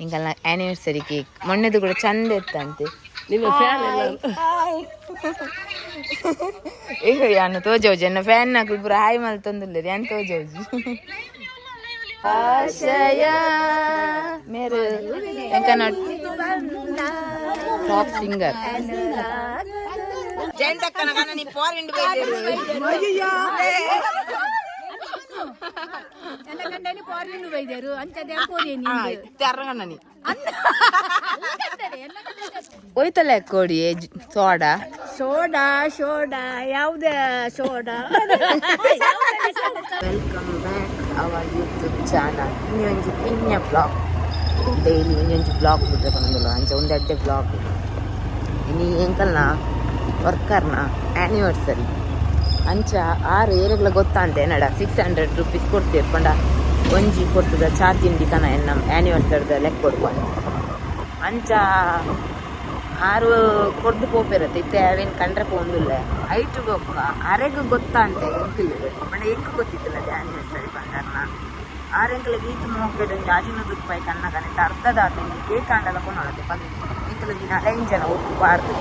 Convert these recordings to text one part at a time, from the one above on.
ಇಂಕಲ್ನ anniversary cake ಮೊನ್ನೆದು ಕೂಡ ಚಂದ ಇತ್ತಂತೆ. ನಿಮ್ಮ ಫ್ಯಾನ್ ಎಲ್ಲ ಈಗ ಯಾನು ತೋಜೌಜಿ ಎನ್ನ ಫ್ಯಾನ್ ನಾಕು ಪೂರ ಹಾಯ್ ಮಲ್ ತೊಂದಿಲ್ಲ ಯಾನ್ ತೋಜೌಜಿ ಆಶಯ ಮೇರೆ ಎಂಕನ ಟಾಪ್ ಸಿಂಗರ್ ಜಯಂತಕ್ಕನ ಕನ್ನ ನೀ ಫಾರಿನ್ ಬೈದೇರು ಹೋಯ್ತಲ್ಲ ಕೊಡಿ ಸೋಡಾ ಸೋಡಾ ಸೋಡಾ ಯಾವ್ದೇ soda. Welcome back our YouTube channel. ಇನ್ನೊಂದು ಪಿನ್ಯ ಬ್ಲಾಗ್ ಡೈಲಿ ಇನ್ನೊಂದು ಬ್ಲಾಗ್ ಬಿಟ್ಟರೆ ಬಂದಿಲ್ಲ ಅಂಚೆ ಒಂದೆಡ್ಡೆ ಬ್ಲಾಗ್. ಇನ್ನು ಎಂಕಲ್ನ ವರ್ಕರ್ನ ಆ್ಯನಿವರ್ಸರಿ ಅಂಚ 6 ಏರಿಯಾಗಳ ಗೊತ್ತಾಂತೆ ನಡ 600 ರೂಪೀಸ್ ಕೊಡ್ತಿರ್ಕೊಂಡ ಒಂಜಿ ಕೊಡ್ತದ ಚಾ ತಿಂಡಿ ಕನ ಎನ್ನ ಆ್ಯನಿವರ್ಸರಿದ ಲೆಕ್ಕ ಕೊಡ್ಕೊಂಡು ಅಂಚ 6 ಕೊಡ್ದು ಪೋಪಿರತ್ತೆ ಇತ್ತೆ ಅವೇನು ಕಂಡ್ರೆ ಪೋಂದಿಲ್ಲ ಐಟು ಗೊಕ್ಕ ಅರೆಗೂ ಗೊತ್ತಾಂತೆ ಎಂಕಿಲ್ಲ ಬಟ್ ಎಂಕು ಗೊತ್ತಿತ್ತಿಲ್ಲ ಅದು ಆ್ಯನಿವರ್ಸರಿ ಬಂದಾರನ 6 ಎಂಕಲಿಗೆ ಈತು ಮೋಕೆಡ್ ಒಂದು 15 ರೂಪಾಯಿ ಕನ್ನ ಕನಿತ ಅರ್ಧದ ತಿಂಡಿ ಕೇಕ್ ಆಂಡಲ್ಲ ಕೊನೊಳತ್ತೆ ಬಂದು ಎಂಕಲಿಗೆ 4 ಜನ ಒಟ್ಟು ಪಾಡ್ದು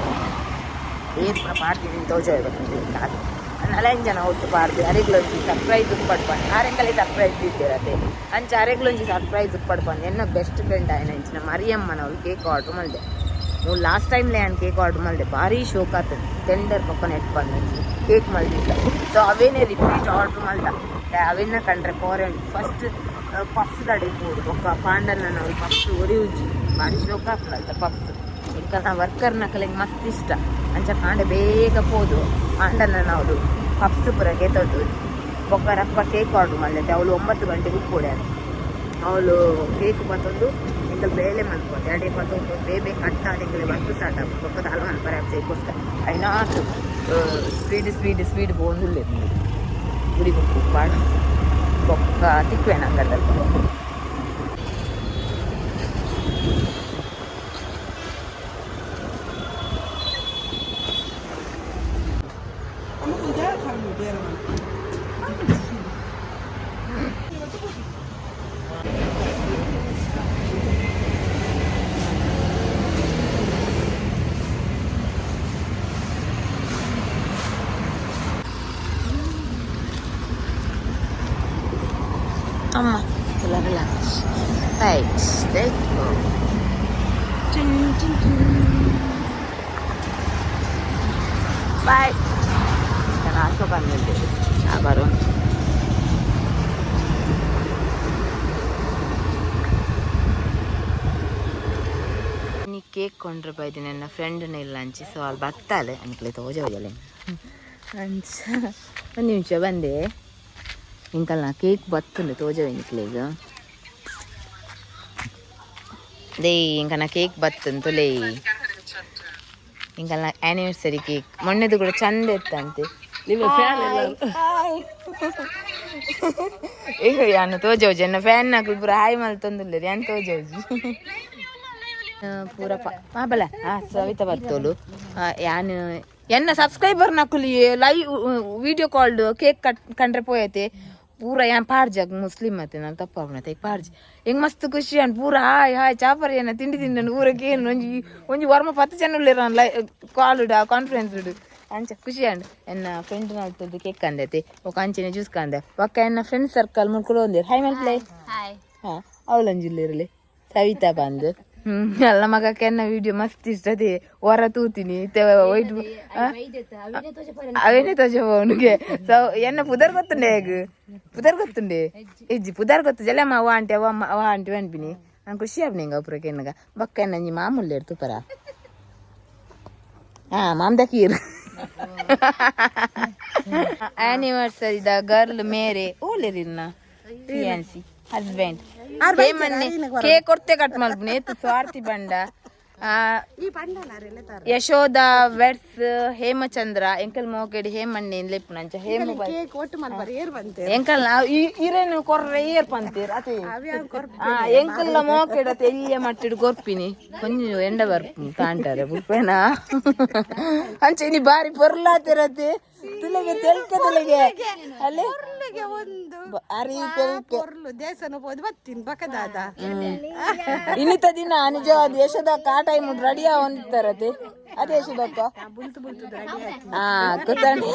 ಏರ್ಪುರ ಪಾಡ್ತೀನಿ ತೋಜಬೇಕು ಕಾದು 4 ಜನ ಒಟ್ಟು ಪಾಡ್ದು ಅರೆಗ್ಲೊಂಜಿ ಸರ್ಪ್ರೈಸ್ ಪಡ್ಕೊಂಡು 6 ಎಂಕಲಿ ಸರ್ಪ್ರೈಸ್ ದಿದ್ದಿರತ್ತೆ ಅಂಚ ಅರೆಗ್ಲೊಂಜಿ ಸರ್ಪ್ರೈಸ್ ಪಡ್ಕೊಂಡು ಎನ್ನ ಬೆಸ್ಟ್ ಫ್ರೆಂಡ್ ಆಯ್ನ ಇಂಚಿನ ಮರಿಯಮ್ಮನವಳು ಕೇಕ್ ಆರ್ಡ್ರ್ ಮಾಡಿದೆ. ಮೂರು ಲಾಸ್ಟ್ ಟೈಮ್ಲೆ ನಾನು ಕೇಕ್ ಆರ್ಡ್ರ್ ಮಾಡಿದೆ ಭಾರಿ ಶೋಕ್ ಆಗ್ತದೆ ಟೆಂಡರ್ ಪಕ್ಕನ ಇಟ್ಕೊಂಡು ಕೇಕ್ ಮಲ್ದಿದ್ದ ಸೊ ಅವೇನೇ ರಿಪೀಟ್ ಆರ್ಡ್ರ್ ಮಾಡ್ದ ಅವೇನ ಕಂಡ್ರೆ ಫಾರೆನ್ ಫಸ್ಟ್ ಪಫ್ಸ್ ತಡಿಬೋದು ಒಕ್ಕ ಪಾಂಡನ್ನ ನಾವು ಪಫ್ಸ್ ಒರಿಯುಜಿ ಭಾರಿ ಶೋಕ್ ಆಗ್ತದೆ ಪಫ್ಸ್ ಈಗ ನಾ ವರ್ಕರ್ನ ಕಲೆಗೆ ಮಸ್ತ್ ಇಷ್ಟ ಅಂಚ ಕಾಂಡೆ ಬೇಗ ಹೋದು ಪಾಂಡನ್ನ ನಾವು ಪಫ್ಸ್ ಪುರ ಗೆತ್ತದ್ದು ಬೊಕ್ಕರಪ್ಪ ಕೇಕ್ ಆರ್ಡ್ರ್ ಮಾಡಿದೆ ಅವಳು 9 ಗಂಟೆಗೆ ಕೊಡ್ಯಾರ ಅವಳು ಕೇಕ್ ಬತ್ತೊಂದು ಇಂಕಲ್ ಬೇಳೆ ಮಲ್ಕೊಂಡು 2 ಪತ್ತೊಂದು ಬೇಬೆ ಕಟ್ಟಾದಿಂಗಲೆ ಬಂದು ಸ್ಟಾರ್ಟ್ ಆಗ ಬೊಕ್ಕದ ಹಲ್ವಾನ್ ಪರ ಸೇಕೋಸ್ಕರ ಐನಾತು ಸ್ಪೀಡ್ ಬೋಂದಿಲ್ಲ ಗುಡಿ ಬೊಕ್ಕು ಪಾಡು ಬೊಕ್ಕ ತಿಕ್ವೇನ ಅಂಗದಲ್ಲಿ ಅಮ್ಮ ರಿಲ್ಯಾಕ್ಸ್ ರೈಟ್ ಲೆಟ್ಸ್ ಗೋ ಬಾಯ್ ನಾನು ಆಸೋ ಬಂದಿದ್ದೆ ಬರೋ ನೀ ಕೇಕ್ ಕೊಂಡ್ರೆ ಬೈದಿ ನನ್ನ ಫ್ರೆಂಡ್ನ ಇಲ್ಲ ಅಂಚಿ ಸೊ ಅಲ್ಲಿ ಬರ್ತಾಳೆ ಅನ್ಕಲೆ ತೋಜೋಜಲೆ ಅಂಚ ಒಂದು ನಿಮಿಷ ಬಂದೆ ಇಂಕಲ್ನ ಕೇಕ್ ಬತ್ತುಂಡು ತೋಜವೆನಿಕ್ಲೇಗ ಲೇ ಇಂಕನ ಕೇಕ್ ಬತ್ತುಂಟು ಲೇ ಇಂಕಲ್ನ ಆ್ಯನಿವರ್ಸರಿ ಕೇಕ್ ಮೊನ್ನೆದು ಕೂಡ ಚಂದ ಇತ್ತಂತೆ. ನಿಮ್ಮ ಫ್ಯಾನ್ ಎಲ್ಲ ಈಗ ಯಾನು ತೋಜೌಜಿ ಎನ್ನ ಫ್ಯಾನ್ ನಾಕು ಪೂರ ಹಾಯ್ ಮಲ್ ತೊಂದಿಲ್ಲ ಯಾನ್ ತೋಜೌಜಿ ಪೂರ ಪಾಬಲ ಸವಿತಾ ಬತ್ತೋಲು ಯಾನ್ ಎನ್ನ ಸಬ್ಸ್ಕ್ರೈಬರ್ ನಕುಲಿ ಲೈವ್ ವಿಡಿಯೋ ಕಾಲ್ಡ್ ಕೇಕ್ ಕಂಡ್ರೆ ಪೋಯತೆ ಪೂರ ಯಾನ್ ಪಾಡ್ಜಾಗ ಮುಸ್ಲಿಮ್ ಮತ್ತೆ ನಾನು ತಪ್ಪಾಗ್ನತೆ ಈಗ ಪಾಡ್ಜಿ ಹೆಂಗೆ ಮಸ್ತ್ ಖುಷಿ ಅನ್ ಪೂರ ಹಾಯ್ ಚಾಪರ್ ಏನ ತಿಂಡಿ ಊರಕ್ಕೆ ಏನು ಒಂಜಿ ವರ್ಮ 10 ಜನ ಉಳ್ಳೇರ ಕಾಲ್ ಕಾನ್ಫರೆನ್ಸ್ ಅಂಚ ಖುಷಿ ಅಂಡ್ ಎನ್ನ ಫ್ರೆಂಡ್ ನಲ್ತದ್ದು ಕೇಕ್ ಕಂದೈತಿ ಒಕ್ಕ ಅಂಚಿನ ಜ್ಯೂಸ್ ಕಂದೆ ಒಕ್ಕ ಎನ್ನ ಫ್ರೆಂಡ್ ಸರ್ಕಲ್ ಮುಡ್ಕೊಂಡು ಒಂದಿರು ಹಾಯ್ ಮಲ್ಪ್ಲೇ ಹಾಂ ಅವಳಂಜಿಲ್ಲಿರಲಿ ಸವಿತಾ ಬಂದು ಎಲ್ಲ ಮಗಕ್ಕೆ ಎನ್ನ ವಿಡಿಯೋ ಮಸ್ತ್ ಇಷ್ಟದೆ ಹೊರ ತೂತೀನಿ ವೈಟ್ ಅವೇನೇ ತೋಜ ಅವನಿಗೆ ಸೊ ಎನ್ನ ಪುದರ್ ಗೊತ್ತುಂಡೆ ಹೇಗ ಪುದರ್ ಗೊತ್ತುಂಡೆ ಇಜ್ಜಿ ಪುದರ್ ಗೊತ್ತು ಜಲಮ್ಮ ಅವ ಆಂಟಿ ಅನ್ಪಿನಿ ನಾನು ಖುಷಿ ಆಗ್ನಿ ಹಿಂಗ ಅಪ್ರಕ್ಕೆ ಎನ್ನಗ ಬಕ್ಕ ಎನ್ನ ನೀ ಮಾಮೂಲಿ ತುಪರ ಮಾಮದ ಕೀರ್ ಆನಿವರ್ಸರಿದ ಗರ್ಲ್ ಮೇರೆ ಓಲೆರಿನ್ನ ಫಿಯಾನ್ಸಿ ಹಸ್ಬೆಂಡ್ ಕೇಕ್ ಕೊಡ್ತೆ ಕಟ್ ಮಾಡ್ಬಿನಿ ಸ್ವಾರ್ಥಿ ಬಂಡ ಯಶೋಧ ವೆಡ್ಸ್ ಹೇಮಚಂದ್ರ ಎಂಕಲ್ ಮೋಕೆಡಿ ಹೇಮಣ್ಣಿ ಲೆಪ್ಪುನಂಚ ಹೇಮ ಎಂಕಲ್ ಇರೇನು ಕೊರ್ರೆ ಏರ್ ಪಂತೀರ್ ಅತಿ ಎಂಕಲ್ ಮೋಕೆಡತೆ ಎಲ್ಲಿಯ ಮಟ್ಟಿಡು ಗೊರ್ಪಿನಿ ಕೊಂಚ ಎಂಡ ಬರ್ಪು ತಾಂಟಾರೆ ಬುಪ್ಪೇನಾ ಅಂಚೆ ನೀ ಬಾರಿ ಪೊರ್ಲಾತಿರತ್ತೆ ತುಲೆಗೆ ತೆಲ್ಕೆ ತುಲೆಗೆ ಅಲ್ಲೇ ಮನೆಗೆ ಒಂದು ಅರಿಕೆಲ್ಕೆ ದೇವಸ್ಥಾನ ಹೋದ್ ಬರ್ತೀನಿ ಬಕದಾದ ಇನ್ನಿತ ದಿನ ನಿಜವಾದ ಯಶೋದಕ್ಕ ಆ ಟೈಮ್ ರೆಡಿಯಾ ಹೊಂದಿತ್ತಾರತೆ ಅದೇ ಯಶೋದಕ್ಕ ಹಾ ಕೂತಾನೆ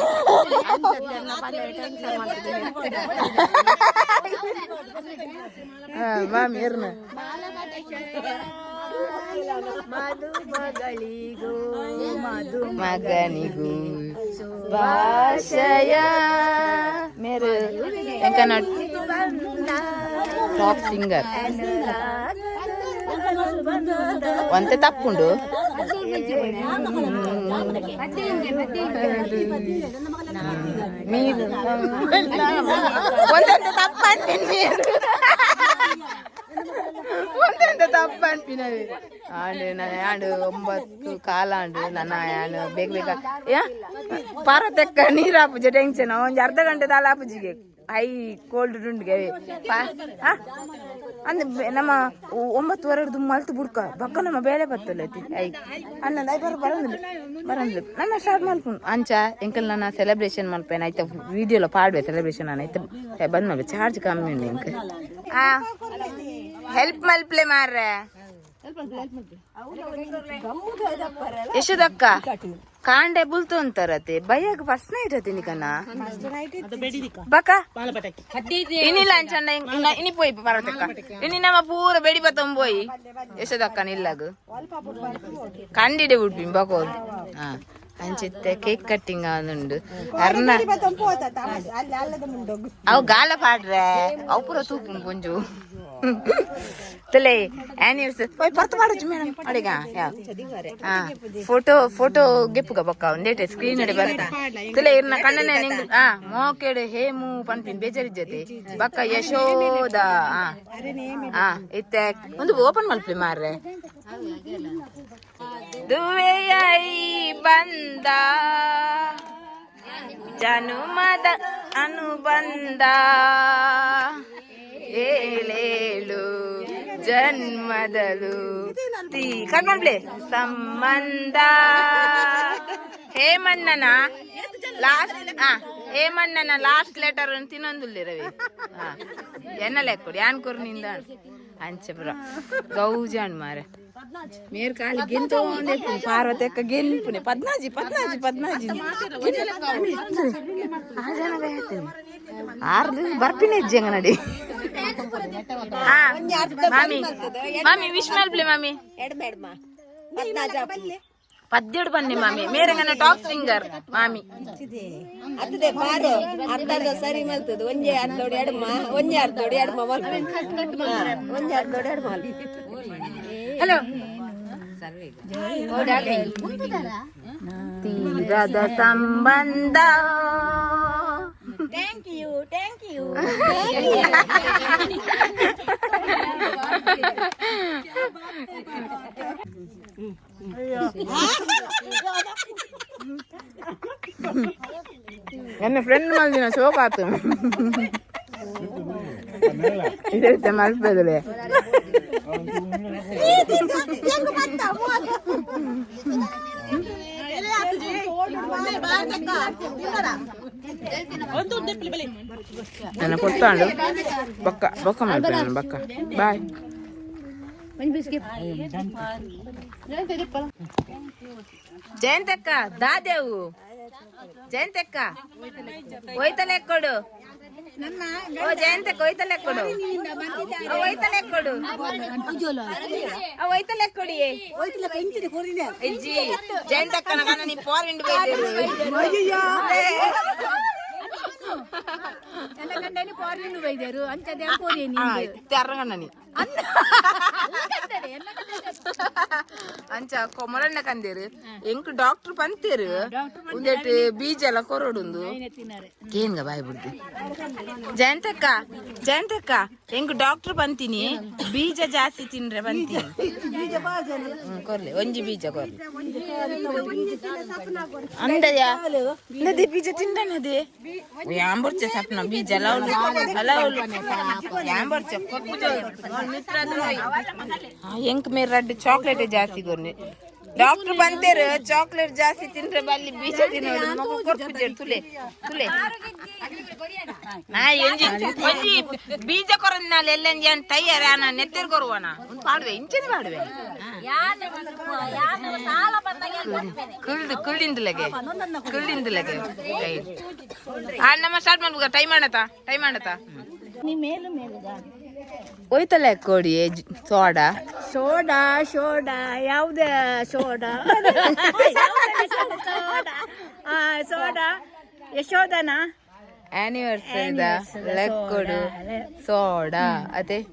ಮಾಮಿ ಇರ್ನ ಮಗನಿಗೂ ಭಾಷಯ ಮೇರೆ ಎಂಕನ ಟಾಪ್ ಸಿಂಗರ್ ಒಂತೆ ತಪ್ಪುಂಡು మీరు ಒಂದೆಂತ ತಪ್ಪ ಅನ್ಪಿನ ಒಂದೆಂತ ತಪ್ಪ ಅನ್ಪಿನವಿ ಆಂಡು ನಾನು ಆಂಡು 9 ಕಾಲ ಆಂಡು ನನ್ನ ಆನು ಬೇಗ ಪಾರತೆಕ್ಕ ನೀರಾಪುಜಿ ಟೆನ್ಷನ್ ಒಂಜಿ ಅರ್ಧ ಗಂಟೆ ದಾಲಾಪುಜಿಗೆ ಹೈ ಕೋಲ್ಡ್ ಉಂಡಿಗೆ ಅಂದ್ರೆ ನಮ್ಮ 9:30 ಮಲ್ತು ಬುಡ್ಕ ಬಕ್ಕ ನಮ್ಮ ಬೇಳೆ ಬತ್ತಲ್ಲೈತಿ ಐ ಅನ್ನಂದು ಐ ಬರಂದ್ಲು ನನ್ನ ಸ್ಟಾರ್ಟ್ ಮಾಡ್ಕೊಂಡು ಅಂಚ ಎಂಕಲ್ ನನ್ನ ಸೆಲೆಬ್ರೇಷನ್ ಮಲ್ಪೇನ ಆಯ್ತಾ ವಿಡಿಯೋಲ ಪಾಡ್ವೆ ಸೆಲೆಬ್ರೇಷನ್ ಆಯ್ತಾ ಬಂದ್ ಮಾಡ್ಬೇ ಚಾರ್ಜ್ ಕಮ್ಮಿ ಉಂಡು ಎಂಕ ಹೆಲ್ಪ್ ಮಲ್ಪ್ಲೆ ಮಾರ್ರೆ ಯಶೋದಕ್ಕ ಕಾಂಡೆ ಬುಲ್ತು ಅಂತಾರತೆ ಬಯ್ಯಾಗ ಫಸ್ಟ್ ನೈಟ್ ಅತಿ ನಿಕನ ಬಕ ಇನ್ನಿಲ್ಲ ಅಂಚಂಡ ಇನಿ ಪೋಯಿ ಪರತಕ್ಕ ಇನಿ ನಮ್ಮ ಪೂರ ಬೆಡಿ ಬತ್ತಂಬೋಯಿ ಯಶೋದಕ್ಕ ನಿಲ್ಲಾಗ ಕಂಡಿಡೆ ಉಡ್ಬಿ ಬಕೋದು ಹಾ ಅಂಚಿತ್ತೆ ಕೇಕ್ ಕಟ್ಟಿಂಗ್ ಆದುಂಡು ಅರ್ನ ಅವು ಗಾಲ ಪಾಡ್ರೆ ಅವು ಪೂರ ತೂಪುಂಡು ಕೊಂಚು ತಲೆ ಆನಿವರ್ಸರಿ ಓಯ್ ಬರ್ತ ಮಾಡచ్చు ಮೇಡಮ್ ಅಡಿಗ ಫೋಟೋ ಗೆಪ್ಪುಗ ಬಕ್ಕ ಒಂದೇಟೆ ಸ್ಕ್ರೀನ್ ಅಡಿ ಬರ್ತಾ ತಲೆ ಇರ್ನ ಕಣ್ಣನೆ ನಿಂಗ್ ಮೋಕೆಡೆ ಹೇಮು ಪನ್ಪಿನ್ ಬೇಜಾರಿಜ್ಜತೆ ಬಕ್ಕ ಯಶೋದ ಇತ್ತೆ ಒಂದು ಓಪನ್ ಮಲ್ಪಿ ಮಾರ್ರೆ ದುವೆಯೈ ಬಂದ ಜನುಮದ ಅನುಬಂಧ ಏಳೇಳು ಜನ್ಮದಲು ಕಣ್ಮಡ್ಲೆ ಸಂಬಂಧ ಹೇಮಣ್ಣನ ಲಾಸ್ಟ್ ಲೆಟರ್ ತಿನ್ನೊಂದುಲ್ಲಿ ರವಿ ಎನ್ನ ಲೆಕ್ಕೊಡಿ ಯಾನ್ ಕೊರ್ನಿಂದ ಅಂಚಬ್ರ ಗೌಜಾಣ್ ಮಾರೆ ಮೇರ್ ಕಾಲಿ ಗೆಂತು ಪಾರ್ವತಕ್ಕ ಗೆಂಪುನೆ ಪದ್ನಾಜಿ ಆ ಜನ ಹೇಳ್ತೇನೆ ಆರ್ದು ಬರ್ಪಿನ ಹೆಜ್ಜೆಂಗ ನಡಿ ಮಾಮಿ ವಿಶ್ ಮಾಡ್ಲಿ ಮಾಮಿ ಪದ್ಯಡು ಬನ್ನಿ ಮಾಮಿ ಮೇರೆಗನ ಟಾಪ್ ಸಿಂಗರ್ ಮಾಮಿ ಅದೇ ಬಾರು ಅರ್ಧ ಸರಿ ಮಲ್ತದ ಒಂಜೆ ಅರ್ಧೋಡಿ ಎಡಮ ಒಂಜೆ ಅರ್ಧೋಡಿ ಎಡಮ ಒಂಜೆ ಅರ್ಧೋಡಿ ಎಡಮ ಹಲೋ ತೀರದ ಸಂಬಂಧ ಥ್ಯಾಂಕ್ ಯು ಎನ್ನ ಫ್ರೆಂಡ್ ಮಲ್ದಿನ ಶೋಕಾತು ಇದೈತೆ ಮಲ್ಪದಲೆ ನನ್ನ ಕೊಟ್ಟಾಂಡು ಬೊಕ್ಕ ಮಾಡ್ತೇನೆ ನಾನು ಬಕ್ಕ ಬಾಯ್ ಜಯಂತಕ್ಕ ದಾದೇವು ಜಯಂತಕ್ಕ ಒಯ್ತಲೆ ಕೊಡು ಓ ಜಯಂತಕ್ಕ ಒಯ್ತಲೆ ಕೊಡು ಒಯ್ತಲೆ ಕೊಡು ಒಯ್ತಲೆ ಕೊಡಿ ಇಜ್ಜಿ ಜಯಂತಕ್ಕನ ಕಣ್ಣ ನೀ ಪೋರ್ವಿಂಡ್ ಬೈದರು ಅಂಚದೆ ಅರ್ರಗಣ್ಣನಿ ಅಂಚ ಕೊಮರಣ್ಣ ಕಂದೇರು ಎಂಕ್ ಡಾಕ್ಟರ್ ಪಂತೇರು ಒಂದೇಟ್ ಬೀಜ ಎಲ್ಲ ಕೊರಡುಂದು ಕೇನ್ಗ ಬಾಯ್ ಬಿಡ್ದು ಜಯಂತಕ್ಕ ಎಂಕ್ ಡಾಕ್ಟರ್ ಬಂತೀನಿ ಬೀಜ ಜಾಸ್ತಿ ತಿನ್ರೆ ಬಂತೀನಿ ಕೊರ್ಲಿ ಒಂಜಿ ಬೀಜ ಕೊರ್ಲಿ ಅಂದದ್ಯಾ ನದಿ ಬೀಜ ತಿಂದನದೇ ಯಾಂಬರ್ಚೆ ಸಪ್ನ ಬೀಜ ಯಾಂಬರ್ಚೆ ಎಂಕ್ ಮೇರೆ ರಡ್ಡು ಚಾಕ್ಲೇಟ್ ಜಾಸ್ತಿ ಕೊರ್ನಿ ಡಾಕ್ಟರ್ ಬಂತೇರು ಚಾಕ್ಲೇಟ್ ಜಾಸ್ತಿ ತಿಂದ್ರೆ ಬಲ್ಲಿ ಬೀಜ ತಿನ್ನೋದು ಮಗು ಕೊರ್ಪಿದ್ದೇರು ತುಲೆ ತುಲೆ ಒಂಜಿ ಬೀಜ ಕೊರನಾಲ್ ಎಲ್ಲಂಜಿ ಅಂತ ತಯ್ಯಾರ ನಾ ನೆತ್ತಿರ್ ಕೊರುವನ ಪಾಡುವೆ ಇಂಚನೆ ಮಾಡುವೆ ಕುಳ್ಳಿಂದಲಗೆ ನಮ್ಮ ಸ್ಟಾರ್ಟ್ ಮಾಡ್ಬೇಕ ಟೈಮ್ ಮಾಡತ್ತ ಹೋಯ್ತಲ್ಲ ಕೊಡಿ ಸೋಡಾ ಸೋಡಾ ಯಾವ್ದೇ ಸೋಡಾ ಸೋಡಾ ಯಶೋದನ ಆನಿವರ್ಸರಿದ ಲೆಕ್ಕೊಡು ಸೋಡಾ ಅದೇ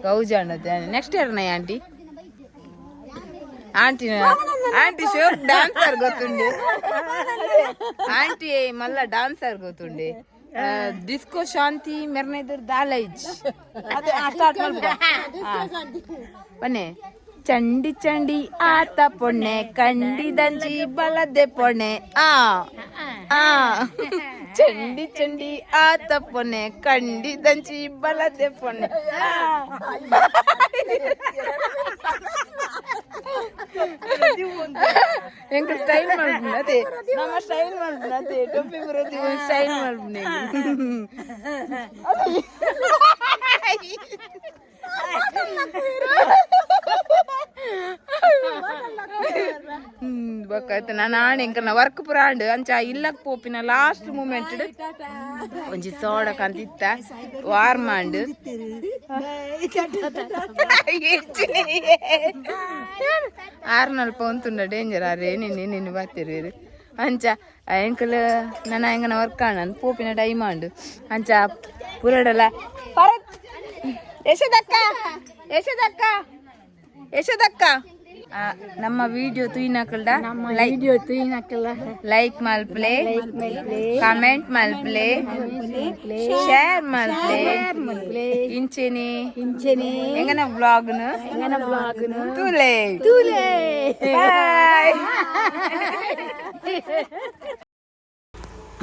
ಗೌಜಾಣದ ನೆಕ್ಸ್ಟ್ ಇಯರ್ನ ಆಂಟಿ ಶೋಕ್ డాన్సర్ ಗೊತ್ತುಂಡು ಆಂಟಿ ಮಲ್ಲ డాన్సర్ ಗೊತ್ತುಂಡೆ ಡಿಸ್ಕೋ ಶಾಂತಿ ಮೆರ್ನೆದರ್ ದಾಲೈಜ್ ಅದೇ ಸ್ಟಾರ್ಟ್ ಮಾಡ್ಬಿಡ ಬನ್ನಿ ಚಂಡಿ ಚಂಡಿ ಆತ ಪೊಣ್ಣೆ ಕಂಡಿದಂಜಿ ಬಲದೆ ಪೊಣ್ಣೆ ಚಂಡಿ ಚಂಡಿ ಆತ ಪೊಣ್ಣೆ ಕಂಡಿದಂಜಿ ಬಲದೆ ಪೊಣ್ಣೆ ಎಂಕ ಸ್ಟೈಲ್ ಮಾಡ್ಬಿಡ ಅದೇ ನಮ್ಮ ಸ್ಟೈಲ್ ಮಾಡ್ಬಿಡ ಅದೇ ಟೊಪ್ಪಿ ಬರೋದು ಸ್ಟೈಲ್ ಮಾಡ್ಬಿಡ ಬೊಕ್ಕಾಯ್ತು ನಾನು ಆಣೆ ಇಂಕ ವರ್ಕ್ ಪುರ ಆಂಡು ಅಂಚ ಇಲ್ಲಕ್ ಪೋಪಿನ ಲಾಸ್ಟ್ ಮೂಮೆಂಟ್ ಒಂಜಿ ಸೋಡ ಕಂತಿತ್ತ ವಾರ್ ಮಾಂಡು ಆರ್ನಲ್ಪ ಒಂತುಂಡ ಡೇಂಜರ್ ಆರೆ ನಿನ್ನೆ ಬರ್ತಿರು ಅಂಚ ಎಂಕಲ್ ನನ್ನ ಹೆಂಗನ ವರ್ಕ್ ಆಣ ಪೋಪಿನ ಟೈಮ್ ಆಂಡು ಅಂಚ ಪುರಡಲ್ಲ ಯಶೋದಕ್ಕ ನಮ್ಮ ವಿಡಿಯೋ ತುಯಿನಕಲ್ಡ ಲೈಕ್ ಮಲ್ಪ್ಲೆ ಕಾಮೆಂಟ್ ಮಲ್ಪ್ಲೆ ಶೇರ್ ಮಲ್ಪ್ಲೆ ಇಂಚೆನಿ ಎಂಗನ ಬ್ಲಾಗ್ನು ತುಲೆ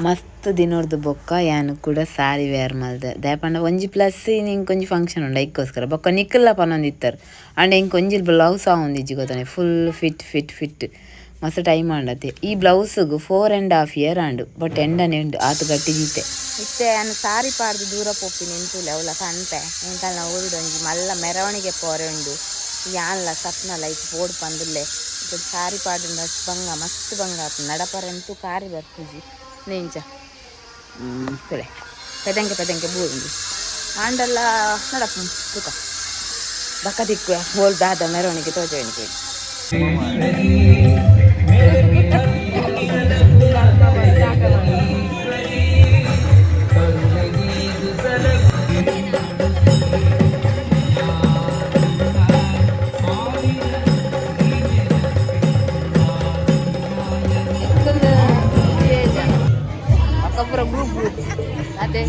ಮಸ್ತ್ ದಿನೋರ್ದು ಬೊಕ್ಕ ಯಾನು ಕೂಡ ಸಾರಿ ವೇರ್ ಮಲ್ದೆ ದಯಪಂಡ ಒಂಜಿ ಪ್ಲಸ್ ಇಂಕ್ ಒಂಜಿ ಫಂಕ್ಷನ್ ಉಂಡ ಇಕ್ಕೋಸ್ಕರ ಬೊಕ್ಕ ನಿಕ್ಕಲ್ಲ ಪನ್ನೊಂದಿತ್ತರ ಅಂಡ್ ಇಂಕ್ ಒಂಜಿ ಬ್ಲೌಸ್ ಆವೊಂದಿಜ್ಜಿ ಗೊತ್ತಾನೆ ಫುಲ್ ಫಿಟ್ ಮಸ್ತ್ ಟೈಮ್ ಆಂಡತೆ ಈ ಬ್ಲೌಸ್ಗು 4.5 year ಆಂಡು ಬಟ್ ಎಂಡನೆ ಉಂಡು ಆತು ಗಟ್ಟಿ ಜೀತೆ ಇತ್ತೆ ನಾನು ಸಾರಿ ಪಾಡ್ದು ದೂರ ಪೊಪ್ಪಿ ನಿಂತುಲೆ ಅವಳ ಕಣ್ಪೆ ಎಂಕಲ್ನ ಊರಿಡು ಒಂಜಿ ಮಲ್ಲ ಮೆರವಣಿಗೆ ಪೋರೆ ಉಂಡು ಯಾನ್ಲ ಸಪ್ನ ಲೈಕ್ ಬೋರ್ಡ್ ಪಂದುಲ್ಲೆ ಸಾರಿ ಪಾಡು ಬಂಗ ಮಸ್ತ್ ಬಂಗ ನಡಪರಂತೂ ಕಾರಿ ಬರ್ತುಜಿ ನೆಂಚ ತುಳೆ ಪೆದಂಕೆ ಬೂರಿಂದು ಆಂಡಲ್ಲ ನಡಪ ತುಕ ಬಕ್ಕ ದಿಕ್ಕು ಹೋಲ್ ದಾದ ಮೆರವಣಿಗೆ ತೋಜವಣಿಗೆ ಗ್ರೂಪ್ ಅದೇ